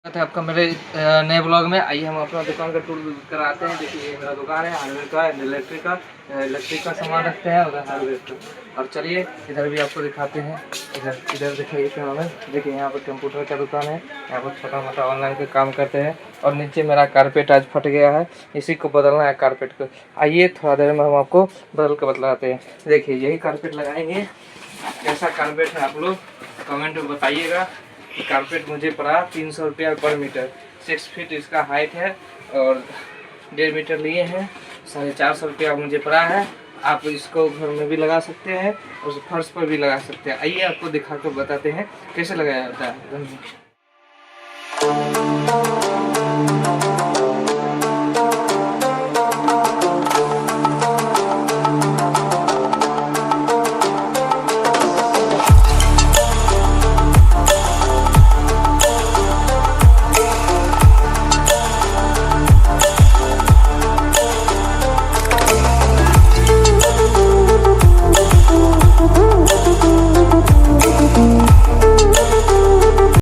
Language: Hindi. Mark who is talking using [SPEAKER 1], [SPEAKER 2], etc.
[SPEAKER 1] है आपका मेरे नए ब्लॉग में। आइए हम अपना दुकान का टूर कराते हैं। देखिए ये मेरा दुकान है हार्डवेयर का, इलेक्ट्रिक का सामान रखते हैं उधर हार्डवेयर का। और चलिए इधर भी आपको दिखाते हैं। इधर देखिए क्या नाम है, देखिए यहाँ पर कंप्यूटर का दुकान है। यहाँ पर छोटा मोटा ऑनलाइन का काम करते हैं। और नीचे मेरा कारपेट आज फट गया है, इसी को बदलना है कारपेट को। आइए थोड़ा देर में हम आपको बदल कर बतलाते हैं। देखिए यही कारपेट लगाएंगे। कैसा कारपेट है आप लोग कमेंट में बताइएगा। कारपेट मुझे पड़ा 300 रुपया पर मीटर। 6 फीट इसका हाइट है और 1.5 मीटर लिए हैं। 450 रुपया मुझे पड़ा है। आप इसको घर में भी लगा सकते हैं और फर्श पर भी लगा सकते हैं। आइए आपको दिखा कर बताते हैं कैसे लगाया जाता है।